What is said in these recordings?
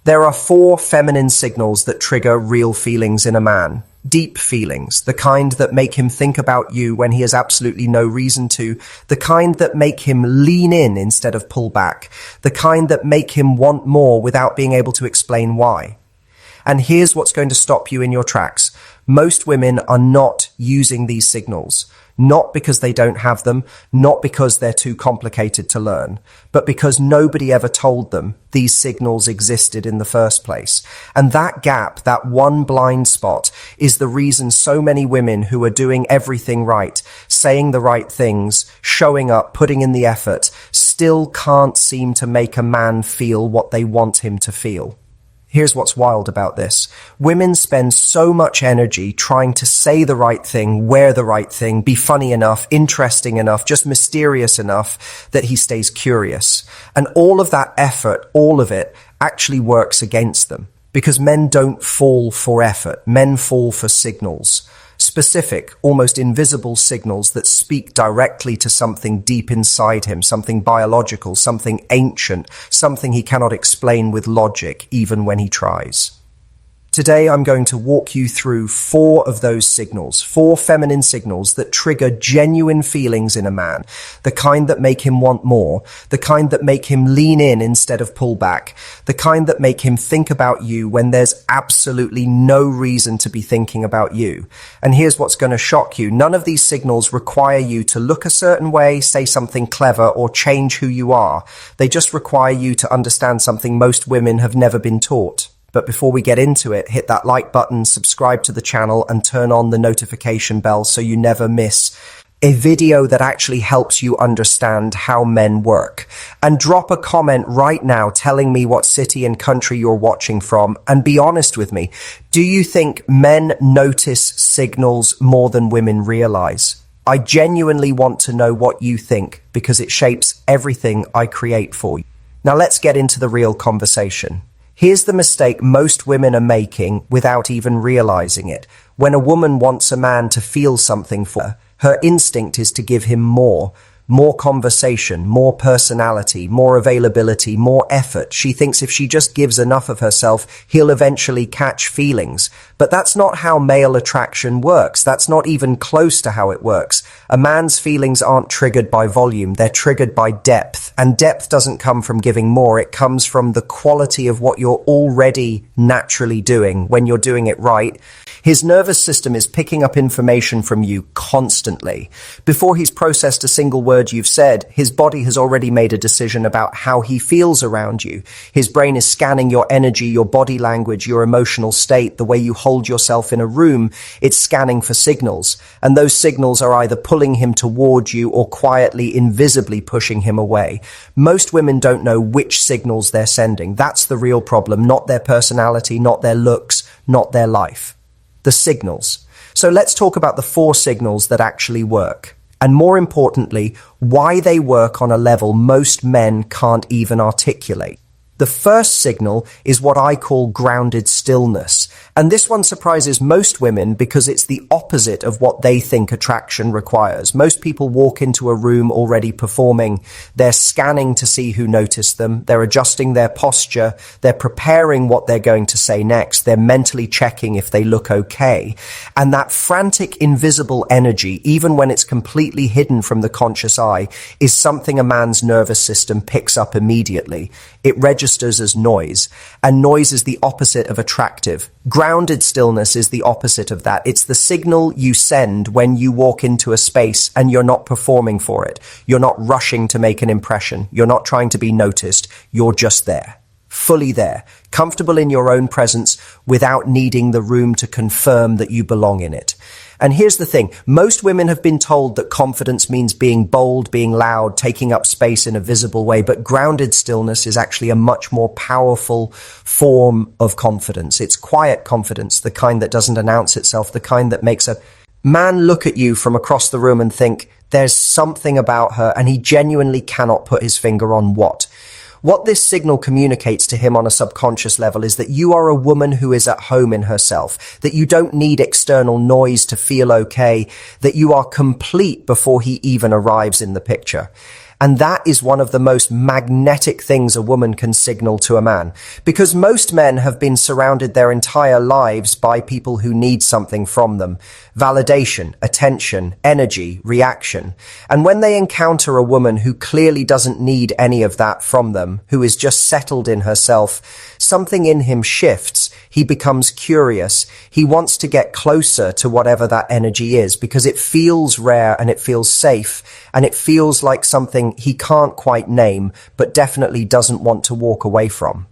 There are 4 feminine signals that trigger real feelings in a man. Deep feelings, the kind that make him think about you when he has absolutely no reason to, the kind that make him lean in instead of pull back, the kind that make him want more without being able to explain why. And here's what's going to stop you in your tracks. Most women are not using these signals. Not because they don't have them, not because they're too complicated to learn, but because nobody ever told them these signals existed in the first place. And that gap, that one blind spot, is the reason so many women who are doing everything right, saying the right things, showing up, putting in the effort, still can't seem to make a man feel what they want him to feel. Here's what's wild about this. Women spend so much energy trying to say the right thing, wear the right thing, be funny enough, interesting enough, just mysterious enough that he stays curious. And all of that effort, all of it, actually works against them. Because men don't fall for effort. Men fall for signals. Specific, almost invisible signals that speak directly to something deep inside him, something biological, something ancient, something he cannot explain with logic, even when he tries. Today, I'm going to walk you through 4 of those signals, 4 feminine signals that trigger genuine feelings in a man, the kind that make him want more, the kind that make him lean in instead of pull back, the kind that make him think about you when there's absolutely no reason to be thinking about you. And here's what's going to shock you. None of these signals require you to look a certain way, say something clever, or change who you are. They just require you to understand something most women have never been taught. But before we get into it, hit that like button, subscribe to the channel, and turn on the notification bell so you never miss a video that actually helps you understand how men work. And drop a comment right now telling me what city and country you're watching from, and be honest with me. Do you think men notice signals more than women realize? I genuinely want to know what you think, because it shapes everything I create for you. Now let's get into the real conversation. Here's the mistake most women are making without even realizing it. When a woman wants a man to feel something for her, her instinct is to give him more conversation, more personality, more availability, more effort. She thinks if she just gives enough of herself, he'll eventually catch feelings. But that's not how male attraction works. That's not even close to how it works. A man's feelings aren't triggered by volume. They're triggered by depth. And depth doesn't come from giving more. It comes from the quality of what you're already naturally doing when you're doing it right. His nervous system is picking up information from you constantly. Before he's processed a single word you've said, his body has already made a decision about how he feels around you. His brain is scanning your energy, your body language, your emotional state, the way you hold yourself in a room. It's scanning for signals. And those signals are either pulling him toward you or quietly, invisibly pushing him away. Most women don't know which signals they're sending. That's the real problem, not their personality, not their looks, not their life. The signals. So let's talk about the 4 signals that actually work. And more importantly, why they work on a level most men can't even articulate. The first signal is what I call grounded stillness. And this one surprises most women because it's the opposite of what they think attraction requires. Most people walk into a room already performing. They're scanning to see who noticed them. They're adjusting their posture. They're preparing what they're going to say next. They're mentally checking if they look okay. And that frantic, invisible energy, even when it's completely hidden from the conscious eye, is something a man's nervous system picks up immediately. It registers as noise, and noise is the opposite of attractive. Grounded stillness is the opposite of that. It's the signal you send when you walk into a space and you're not performing for it. You're not rushing to make an impression. You're not trying to be noticed. You're just there. Fully there. Comfortable in your own presence without needing the room to confirm that you belong in it. And here's the thing. Most women have been told that confidence means being bold, being loud, taking up space in a visible way, but grounded stillness is actually a much more powerful form of confidence. It's quiet confidence, the kind that doesn't announce itself, the kind that makes a man look at you from across the room and think, there's something about her, and he genuinely cannot put his finger on what. What this signal communicates to him on a subconscious level is that you are a woman who is at home in herself, that you don't need external noise to feel okay, that you are complete before he even arrives in the picture. And that is one of the most magnetic things a woman can signal to a man. Because most men have been surrounded their entire lives by people who need something from them. Validation, attention, energy, reaction. And when they encounter a woman who clearly doesn't need any of that from them, who is just settled in herself, something in him shifts. He becomes curious. He wants to get closer to whatever that energy is because it feels rare and it feels safe and it feels like something he can't quite name but definitely doesn't want to walk away from.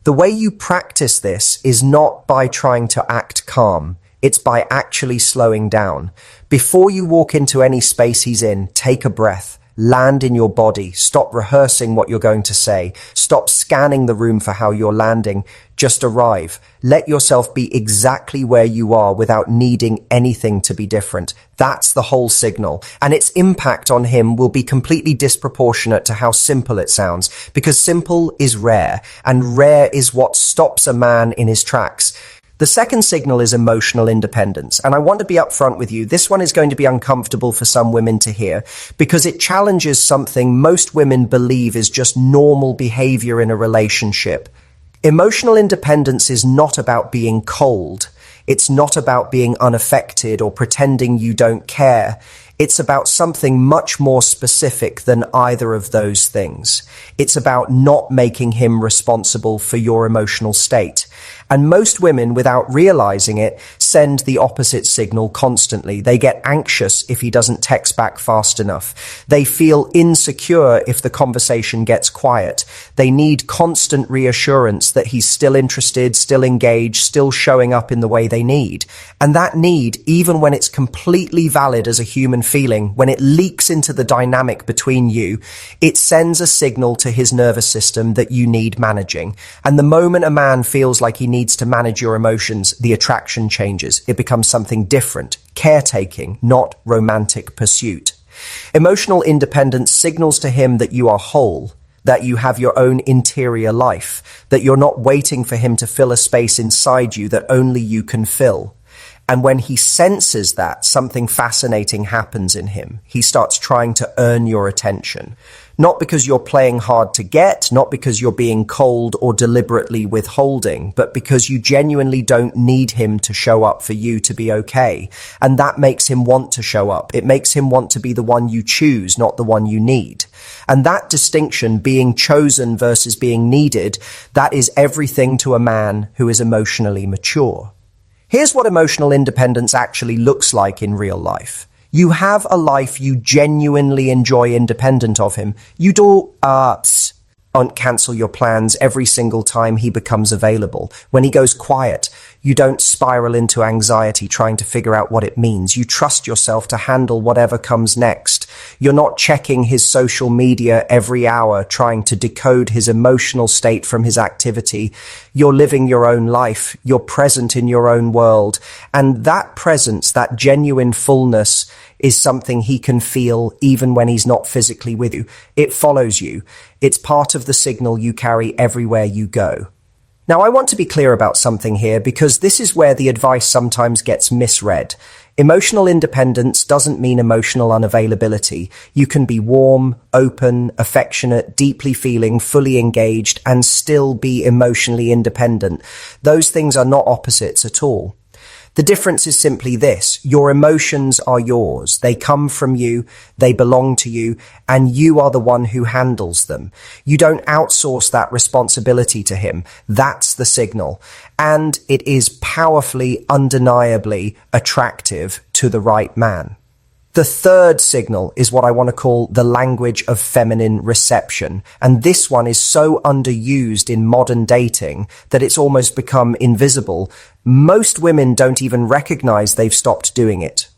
The way you practice this is not by trying to act calm. It's by actually slowing down. Before you walk into any space he's in, take a breath. Land in your body. Stop rehearsing what you're going to say. Stop scanning the room for how you're landing. Just arrive. Let yourself be exactly where you are without needing anything to be different. That's the whole signal. And its impact on him will be completely disproportionate to how simple it sounds, because simple is rare, and rare is what stops a man in his tracks. The second signal is emotional independence, and I want to be upfront with you. This one is going to be uncomfortable for some women to hear because it challenges something most women believe is just normal behavior in a relationship. Emotional independence is not about being cold. It's not about being unaffected or pretending you don't care. It's about something much more specific than either of those things. It's about not making him responsible for your emotional state. And most women, without realizing it, send the opposite signal constantly. They get anxious if he doesn't text back fast enough. They feel insecure if the conversation gets quiet. They need constant reassurance that he's still interested, still engaged, still showing up in the way they need. And that need, even when it's completely valid as a human feeling, when it leaks into the dynamic between you, it sends a signal to his nervous system that you need managing. And the moment a man feels like he needs to manage your emotions, the attraction changes. It becomes something different, caretaking, not romantic pursuit. Emotional independence signals to him that you are whole, that you have your own interior life, that you're not waiting for him to fill a space inside you that only you can fill. And when he senses that, something fascinating happens in him. He starts trying to earn your attention. Not because you're playing hard to get, not because you're being cold or deliberately withholding, but because you genuinely don't need him to show up for you to be okay. And that makes him want to show up. It makes him want to be the one you choose, not the one you need. And that distinction, being chosen versus being needed, that is everything to a man who is emotionally mature. Here's what emotional independence actually looks like in real life. You have a life you genuinely enjoy independent of him. You don't cancel your plans every single time he becomes available. When he goes quiet, you don't spiral into anxiety trying to figure out what it means. You trust yourself to handle whatever comes next. You're not checking his social media every hour, trying to decode his emotional state from his activity. You're living your own life. You're present in your own world. And that presence, that genuine fullness, is something he can feel even when he's not physically with you. It follows you. It's part of the signal you carry everywhere you go. Now, I want to be clear about something here because this is where the advice sometimes gets misread. Emotional independence doesn't mean emotional unavailability. You can be warm, open, affectionate, deeply feeling, fully engaged, and still be emotionally independent. Those things are not opposites at all. The difference is simply this: your emotions are yours. They come from you, they belong to you, and you are the one who handles them. You don't outsource that responsibility to him. That's the signal. And it is powerfully, undeniably attractive to the right man. The third signal is what I want to call the language of feminine reception. And this one is so underused in modern dating that it's almost become invisible. Most women don't even recognize they've stopped doing it.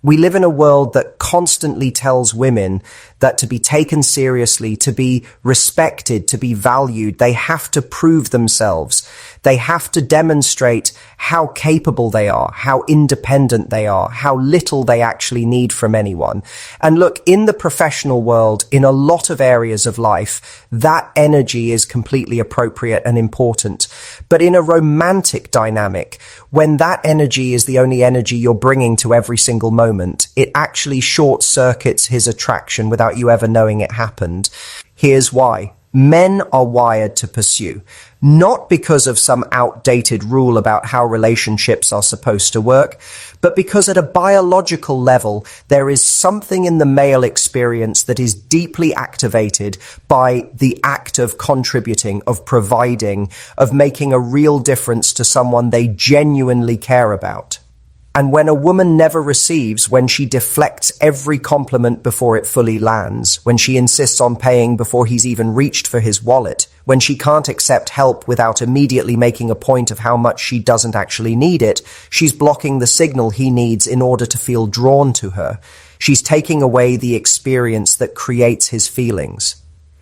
We live in a world that constantly tells women that to be taken seriously, to be respected, to be valued, they have to prove themselves. They have to demonstrate how capable they are, how independent they are, how little they actually need from anyone. And look, in the professional world, in a lot of areas of life, that energy is completely appropriate and important. But in a romantic dynamic, when that energy is the only energy you're bringing to every single moment, it actually short circuits his attraction without without you ever knowing it happened. Here's why. Men are wired to pursue, not because of some outdated rule about how relationships are supposed to work, but because at a biological level, there is something in the male experience that is deeply activated by the act of contributing, of providing, of making a real difference to someone they genuinely care about. And when a woman never receives, when she deflects every compliment before it fully lands, when she insists on paying before he's even reached for his wallet, when she can't accept help without immediately making a point of how much she doesn't actually need it, she's blocking the signal he needs in order to feel drawn to her. She's taking away the experience that creates his feelings.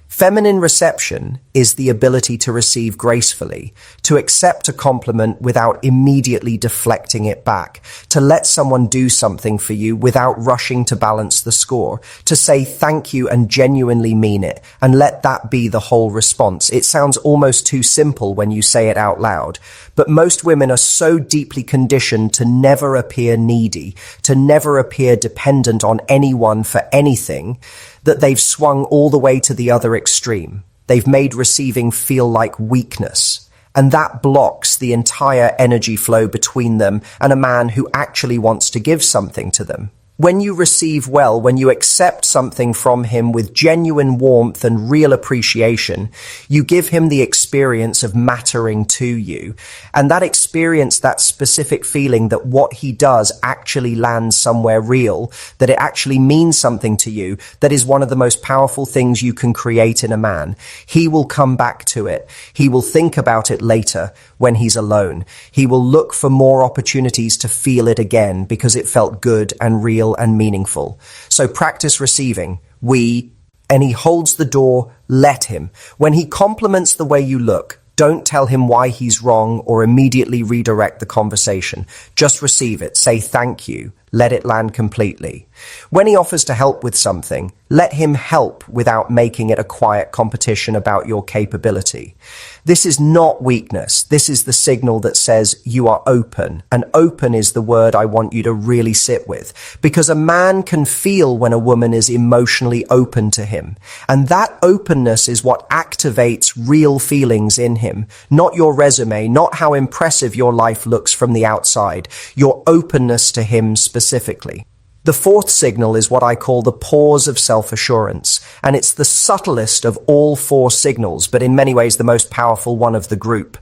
Feminine reception is the ability to receive gracefully, to accept a compliment without immediately deflecting it back, to let someone do something for you without rushing to balance the score, to say thank you and genuinely mean it, and let that be the whole response. It sounds almost too simple when you say it out loud, but most women are so deeply conditioned to never appear needy, to never appear dependent on anyone for anything, that they've swung all the way to the other extreme. They've made receiving feel like weakness, and that blocks the entire energy flow between them and a man who actually wants to give something to them. When you receive well, when you accept something from him with genuine warmth and real appreciation, you give him the experience of mattering to you. And that experience, that specific feeling that what he does actually lands somewhere real, that it actually means something to you, that is one of the most powerful things you can create in a man. He will come back to it. He will think about it later when he's alone. He will look for more opportunities to feel it again because it felt good and real and meaningful. So practice receiving. And he holds the door, let him. When he compliments the way you look, don't tell him why he's wrong or immediately redirect the conversation. Just receive it. Say thank you. Let it land completely. When he offers to help with something, let him help without making it a quiet competition about your capability. This is not weakness. This is the signal that says you are open. And open is the word I want you to really sit with. Because a man can feel when a woman is emotionally open to him. And that openness is what activates real feelings in him. Not your resume, not how impressive your life looks from the outside. Your openness to him specifically. The fourth signal is what I call the pause of self-assurance, and it's the subtlest of all four signals, but in many ways the most powerful one of the group.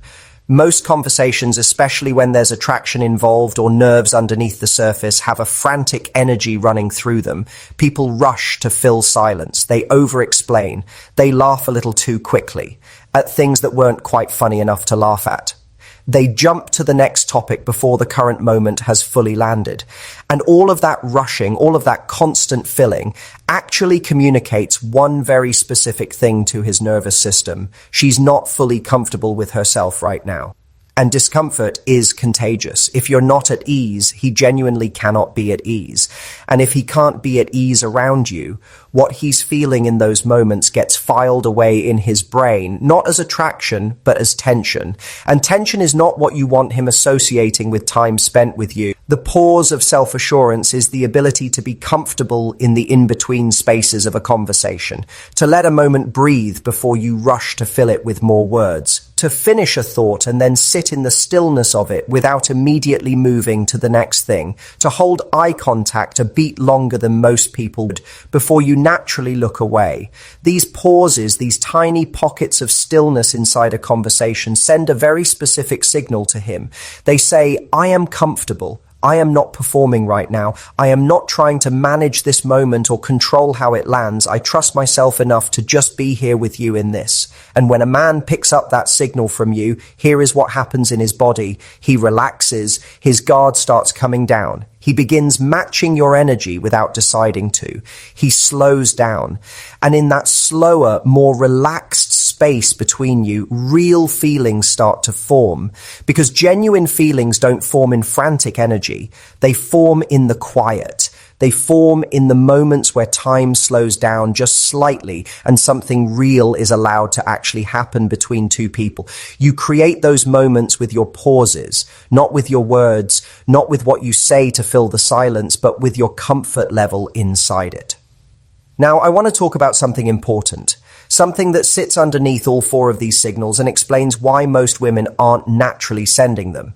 Most conversations, especially when there's attraction involved or nerves underneath the surface, have a frantic energy running through them. People rush to fill silence. They over-explain. They laugh a little too quickly at things that weren't quite funny enough to laugh at. They jump to the next topic before the current moment has fully landed. And all of that rushing, all of that constant filling actually communicates one very specific thing to his nervous system. She's not fully comfortable with herself right now. And discomfort is contagious. If you're not at ease, he genuinely cannot be at ease. And if he can't be at ease around you, what he's feeling in those moments gets filed away in his brain, not as attraction, but as tension. And tension is not what you want him associating with time spent with you. The pause of self-assurance is the ability to be comfortable in the in-between spaces of a conversation, to let a moment breathe before you rush to fill it with more words, to finish a thought and then sit in the stillness of it without immediately moving to the next thing, to hold eye contact a beat longer than most people would before you naturally look away. These pauses, these tiny pockets of stillness inside a conversation send a very specific signal to him. They say, I am comfortable. I am not performing right now. I am not trying to manage this moment or control how it lands. I trust myself enough to just be here with you in this. And when a man picks up that signal from you, here is what happens in his body. He relaxes. His guard starts coming down. He begins matching your energy without deciding to. He slows down. And in that slower, more relaxed space between you, real feelings start to form. Because genuine feelings don't form in frantic energy. They form in the quiet. They form in the moments where time slows down just slightly and something real is allowed to actually happen between two people. You create those moments with your pauses, not with your words, not with what you say to fill the silence, but with your comfort level inside it. Now, I want to talk about something important, something that sits underneath all four of these signals and explains why most women aren't naturally sending them.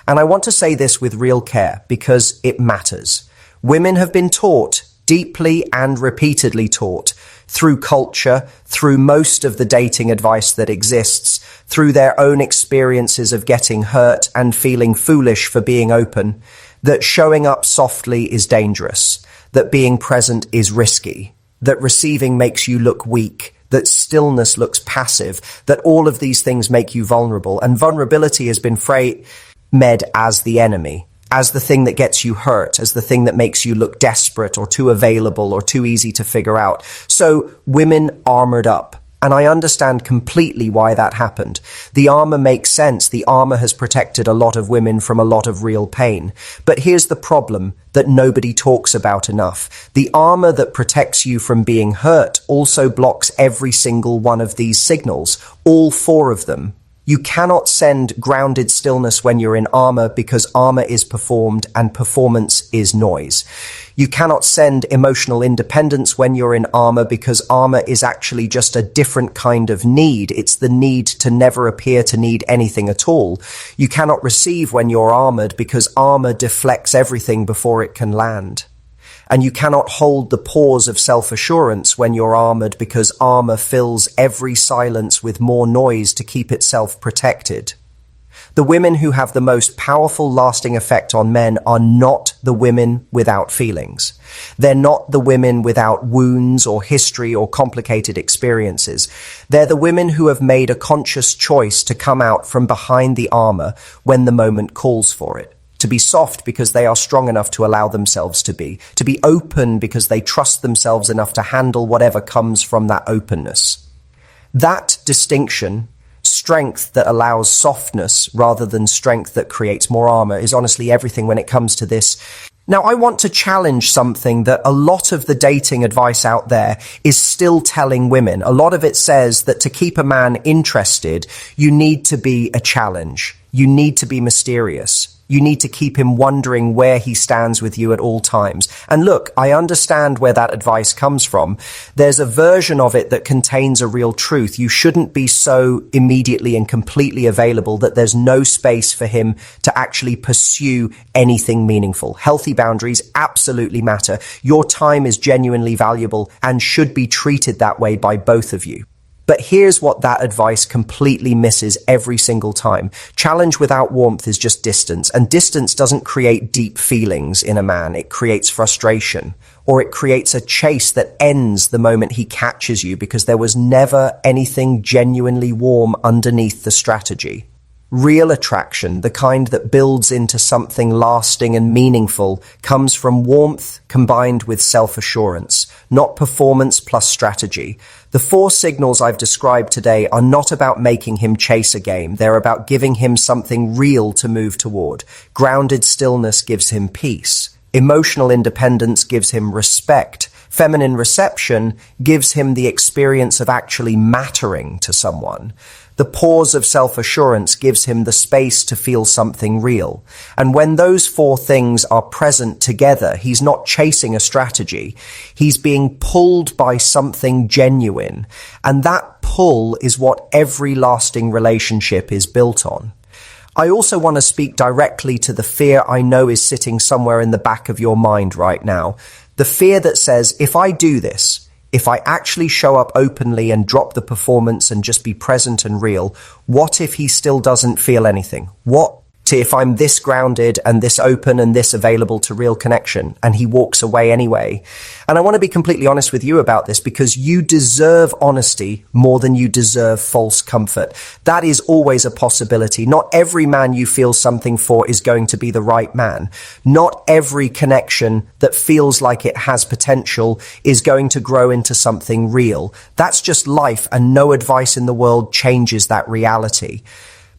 And I want to say this with real care because it matters. Women have been taught, deeply and repeatedly taught, through culture, through most of the dating advice that exists, through their own experiences of getting hurt and feeling foolish for being open, that showing up softly is dangerous, that being present is risky, that receiving makes you look weak, that stillness looks passive, that all of these things make you vulnerable. And vulnerability has been framed as the enemy, as the thing that gets you hurt, as the thing that makes you look desperate or too available or too easy to figure out. So women armored up. And I understand completely why that happened. The armor makes sense. The armor has protected a lot of women from a lot of real pain. But here's the problem that nobody talks about enough. The armor that protects you from being hurt also blocks every single one of these signals, all four of them. You cannot send grounded stillness when you're in armor because armor is performed and performance is noise. You cannot send emotional independence when you're in armor because armor is actually just a different kind of need. It's the need to never appear to need anything at all. You cannot receive when you're armored because armor deflects everything before it can land. And you cannot hold the pause of self-assurance when you're armored because armor fills every silence with more noise to keep itself protected. The women who have the most powerful lasting effect on men are not the women without feelings. They're not the women without wounds or history or complicated experiences. They're the women who have made a conscious choice to come out from behind the armor when the moment calls for it. To be soft because they are strong enough to allow themselves to be open because they trust themselves enough to handle whatever comes from that openness. That distinction, strength that allows softness rather than strength that creates more armor, is honestly everything when it comes to this. Now, I want to challenge something that a lot of the dating advice out there is still telling women. A lot of it says that to keep a man interested, you need to be a challenge. You need to be mysterious. You need to keep him wondering where he stands with you at all times. And look, I understand where that advice comes from. There's a version of it that contains a real truth. You shouldn't be so immediately and completely available that there's no space for him to actually pursue anything meaningful. Healthy boundaries absolutely matter. Your time is genuinely valuable and should be treated that way by both of you. But here's what that advice completely misses every single time. Challenge without warmth is just distance, and distance doesn't create deep feelings in a man. It creates frustration, or it creates a chase that ends the moment he catches you because there was never anything genuinely warm underneath the strategy. Real attraction, the kind that builds into something lasting and meaningful, comes from warmth combined with self-assurance, not performance plus strategy. The four signals I've described today are not about making him chase a game. They're about giving him something real to move toward. Grounded stillness gives him peace. Emotional independence gives him respect. Feminine reception gives him the experience of actually mattering to someone. The pause of self-assurance gives him the space to feel something real. And when those four things are present together, he's not chasing a strategy. He's being pulled by something genuine. And that pull is what every lasting relationship is built on. I also want to speak directly to the fear I know is sitting somewhere in the back of your mind right now. The fear that says, if I do this, if I actually show up openly and drop the performance and just be present and real, what if he still doesn't feel anything? What if I'm this grounded and this open and this available to real connection and he walks away anyway? And I want to be completely honest with you about this because you deserve honesty more than you deserve false comfort. That is always a possibility. Not every man you feel something for is going to be the right man. Not every connection that feels like it has potential is going to grow into something real. That's just life, and no advice in the world changes that reality.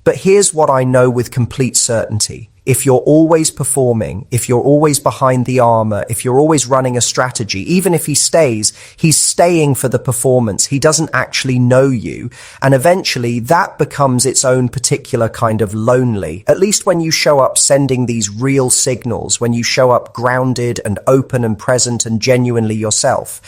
But here's what I know with complete certainty. If you're always performing, if you're always behind the armor, if you're always running a strategy, even if he stays, he's staying for the performance. He doesn't actually know you. And eventually that becomes its own particular kind of lonely. At least when you show up sending these real signals, when you show up grounded and open and present and genuinely yourself.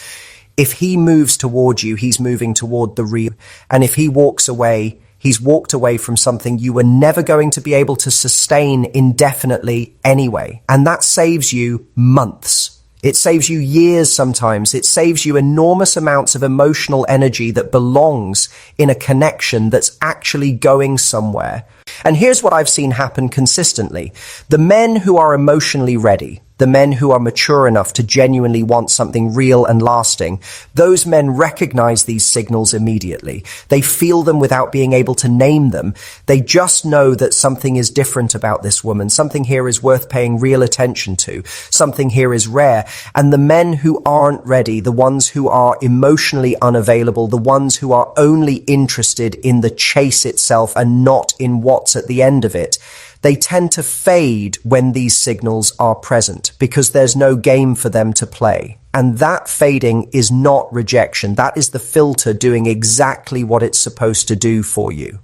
If he moves toward you, he's moving toward the real. And if he walks away, he's walked away from something you were never going to be able to sustain indefinitely anyway. And that saves you months. It saves you years sometimes. It saves you enormous amounts of emotional energy that belongs in a connection that's actually going somewhere. And here's what I've seen happen consistently. The men who are emotionally ready, the men who are mature enough to genuinely want something real and lasting, those men recognize these signals immediately. They feel them without being able to name them. They just know that something is different about this woman. Something here is worth paying real attention to. Something here is rare. And the men who aren't ready, the ones who are emotionally unavailable, the ones who are only interested in the chase itself and not in what's at the end of it, they tend to fade when these signals are present because there's no game for them to play. And that fading is not rejection. That is the filter doing exactly what it's supposed to do for you.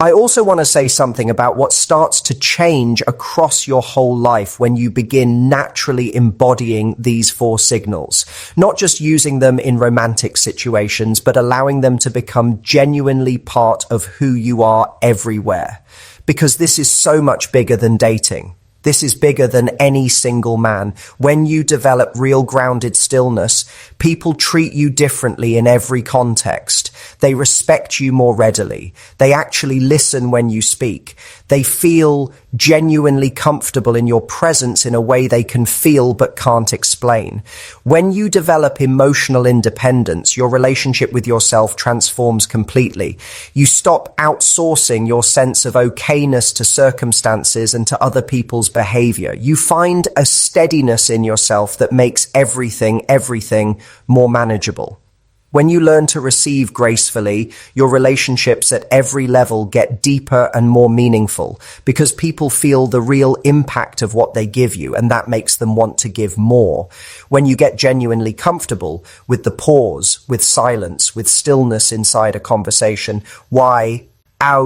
I also want to say something about what starts to change across your whole life when you begin naturally embodying these 4 signals. Not just using them in romantic situations, but allowing them to become genuinely part of who you are everywhere. Because this is so much bigger than dating. This is bigger than any single man. When you develop real grounded stillness, people treat you differently in every context. They respect you more readily. They actually listen when you speak. They feel genuinely comfortable in your presence in a way they can feel but can't explain. When you develop emotional independence, your relationship with yourself transforms completely. You stop outsourcing your sense of okayness to circumstances and to other people's behavior. You find a steadiness in yourself that makes everything more manageable. When you learn to receive gracefully, your relationships at every level get deeper and more meaningful because people feel the real impact of what they give you, and that makes them want to give more. When you get genuinely comfortable with the pause, with silence, with stillness inside a conversation,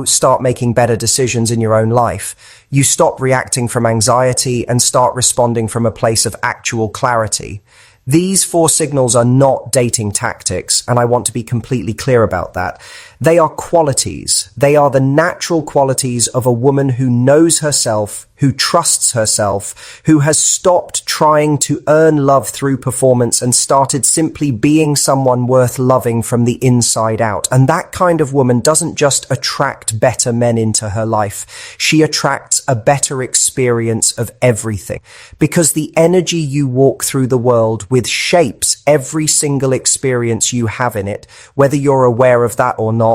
start making better decisions in your own life. You stop reacting from anxiety and start responding from a place of actual clarity. These 4 signals are not dating tactics, and I want to be completely clear about that. They are qualities. They are the natural qualities of a woman who knows herself, who trusts herself, who has stopped trying to earn love through performance and started simply being someone worth loving from the inside out. And that kind of woman doesn't just attract better men into her life. She attracts a better experience of everything. Because the energy you walk through the world with shapes every single experience you have in it, whether you're aware of that or not.